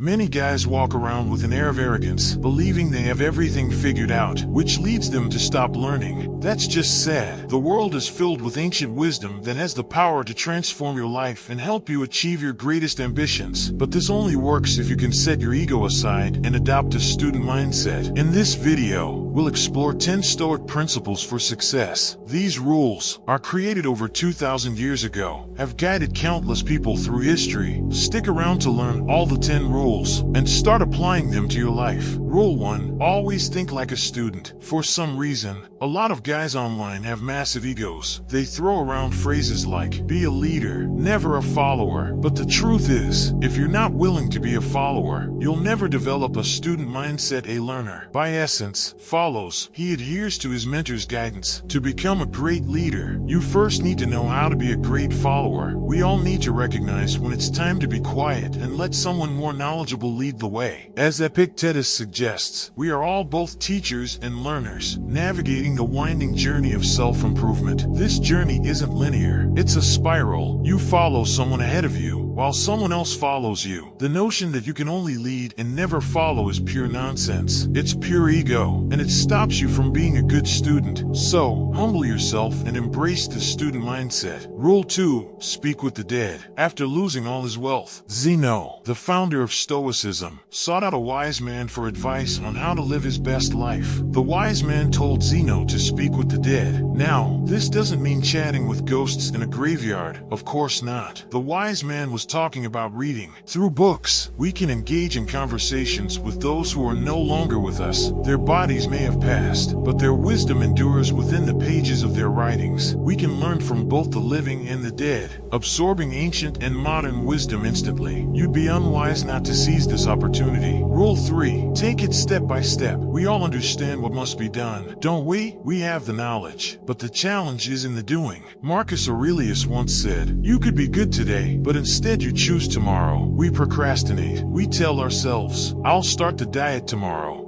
Many guys walk around with an air of arrogance, believing they have everything figured out, which leads them to stop learning. That's just sad. The world is filled with ancient wisdom that has the power to transform your life and help you achieve your greatest ambitions. But this only works if you can set your ego aside and adopt a student mindset. In this video, we'll explore 10 Stoic principles for success. These rules are created over 2,000 years ago, have guided countless people through history. Stick around to learn all the 10 rules and start applying them to your life. Rule 1. Always think like a student. For some reason, a lot of guys online have massive egos. They throw around phrases like, be a leader, never a follower. But the truth is, if you're not willing to be a follower, you'll never develop a student mindset. A learner, by essence, follows. He adheres to his mentor's guidance. To become a great leader, you first need to know how to be a great follower. We all need to recognize when it's time to be quiet and let someone more knowledgeable lead the way. As Epictetus suggests, we are all both teachers and learners, navigating the winding journey of self-improvement. This journey isn't linear, it's a spiral. You follow someone ahead of you, while someone else follows you. The notion that you can only lead and never follow is pure nonsense. It's pure ego, and it stops you from being a good student. So, humble yourself and embrace the student mindset. Rule 2. Speak with the dead. After losing all his wealth, Zeno, the founder of Stoicism, sought out a wise man for advice on how to live his best life. The wise man told Zeno to speak with the dead. Now, this doesn't mean chatting with ghosts in a graveyard. Of course not. The wise man was talking about reading. Through books, we can engage in conversations with those who are no longer with us. Their bodies may have passed, but their wisdom endures within the pages of their writings. We can learn from both the living and the dead, absorbing ancient and modern wisdom instantly. You'd be unwise not to seize this opportunity. Rule 3. Take it step by step. We all understand what must be done, don't we? We have the knowledge, but the challenge is in the doing. Marcus Aurelius once said, you could be good today, but instead you choose tomorrow. We procrastinate. We tell ourselves, I'll start the diet tomorrow.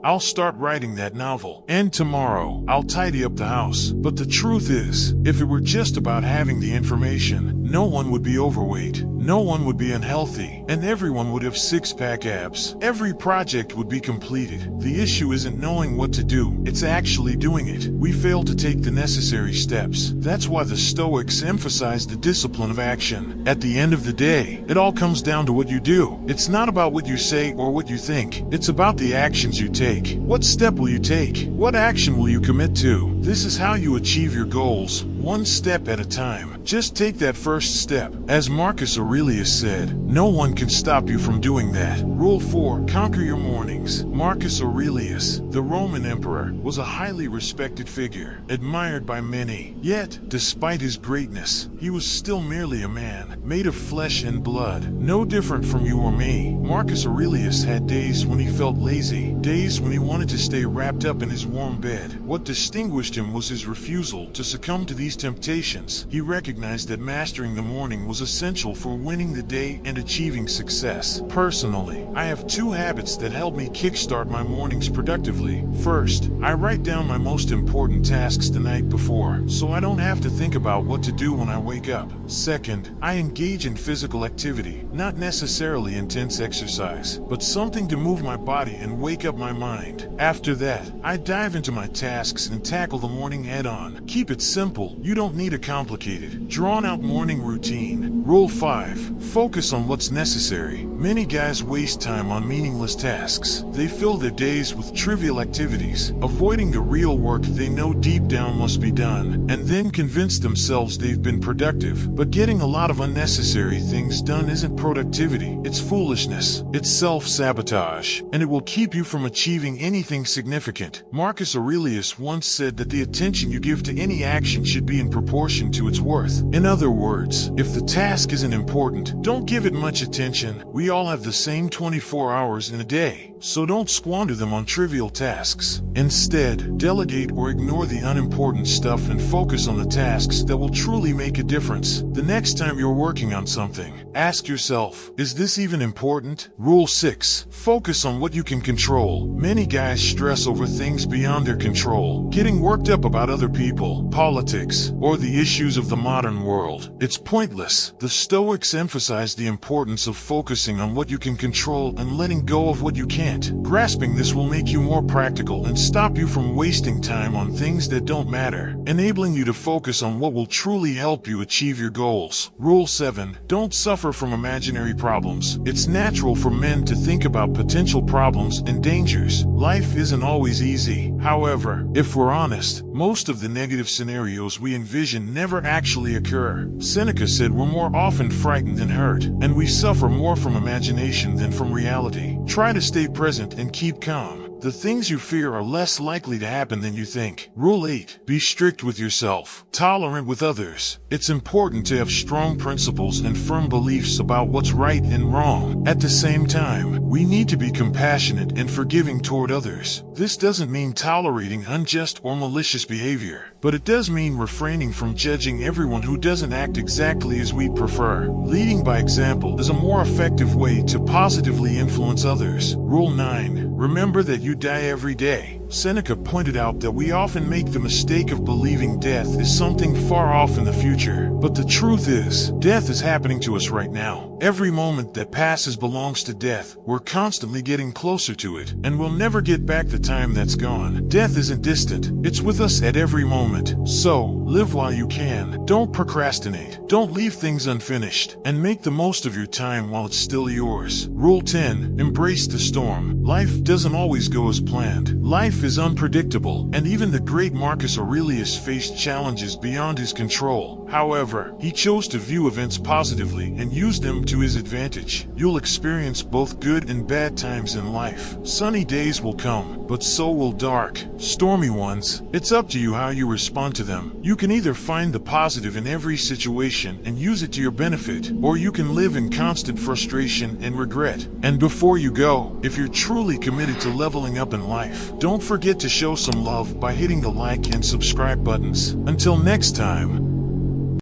I'll start writing that novel. And tomorrow, I'll tidy up the house. But the truth is, if it were just about having the information, no one would be overweight, no one would be unhealthy, and everyone would have six-pack abs. Every project would be completed. The issue isn't knowing what to do, it's actually doing it. We fail to take the necessary steps. That's why the Stoics emphasize the discipline of action. At the end of the day, it all comes down to what you do. It's not about what you say or what you think. It's about the actions you take. What step will you take? What action will you commit to? This is how you achieve your goals, one step at a time. Just take that first step. As Marcus Aurelius said, no one can stop you from doing that. Rule 4. Conquer your mornings. Marcus Aurelius, the Roman emperor, was a highly respected figure, admired by many. Yet, despite his greatness, he was still merely a man, made of flesh and blood, no different from you or me. Marcus Aurelius had days when he felt lazy, days when he wanted to stay wrapped up in his warm bed. What distinguished him was his refusal to succumb to these temptations. He recognized that mastering the morning was essential for winning the day and achieving success. Personally, I have 2 habits that help me kickstart my mornings productively. First, I write down my most important tasks the night before, so I don't have to think about what to do when I wake up. Second, I engage in physical activity, not necessarily intense exercise, but something to move my body and wake up my mind. After that, I dive into my tasks and tackle the morning head-on. Keep it simple. You don't need a complicated, drawn-out morning routine. Rule 5. Focus on what's necessary. Many guys waste time on meaningless tasks. They fill their days with trivial activities, avoiding the real work they know deep down must be done, and then convince themselves they've been productive. But getting a lot of unnecessary things done isn't productivity. It's foolishness. It's self-sabotage, and it will keep you from achieving anything significant. Marcus Aurelius once said that the attention you give to any action should be in proportion to its worth. In other words, if the task isn't important, don't give it much attention. We all have the same 24 hours in a day, so don't squander them on trivial tasks. Instead, delegate or ignore the unimportant stuff and focus on the tasks that will truly make a difference. The next time you're working on something, ask yourself, is this even important? Rule 6. Focus on what you can control. Many guys stress over things beyond their control, getting worked up about other people, politics, or the issues of the modern world. It's pointless. The Stoics emphasize the importance of focusing on what you can control and letting go of what you can't. Grasping this will make you more practical and stop you from wasting time on things that don't matter, enabling you to focus on what will truly help you achieve your goals. Rule 7. Don't suffer from imaginary problems. It's natural for men to think about potential problems and dangers. Life isn't always easy. However, if we're honest, most of the negative scenarios we envision never actually occur. Seneca said we're more often frightened than hurt, and we suffer more from imagination than from reality. Try to stay present and keep calm. The things you fear are less likely to happen than you think. Rule 8. Be strict with yourself. Tolerant with others. It's important to have strong principles and firm beliefs about what's right and wrong. At the same time, we need to be compassionate and forgiving toward others. This doesn't mean tolerating unjust or malicious behavior, but it does mean refraining from judging everyone who doesn't act exactly as we prefer. Leading by example is a more effective way to positively influence others. Rule 9. Remember that you die every day. Seneca pointed out that we often make the mistake of believing death is something far off in the future. But the truth is, death is happening to us right now. Every moment that passes belongs to death. We're constantly getting closer to it, and we'll never get back the time that's gone. Death isn't distant. It's with us at every moment. So, live while you can. Don't procrastinate. Don't leave things unfinished. And make the most of your time while it's still yours. Rule 10. Embrace the storm. Life doesn't always go as planned. Life is unpredictable, and even the great Marcus Aurelius faced challenges beyond his control. However, he chose to view events positively and use them to his advantage. You'll experience both good and bad times in life. Sunny days will come, but so will dark, stormy ones. It's up to you how you respond to them. You can either find the positive in every situation and use it to your benefit, or you can live in constant frustration and regret. And before you go, if you're truly committed to leveling up in life, don't forget to show some love by hitting the like and subscribe buttons. Until next time.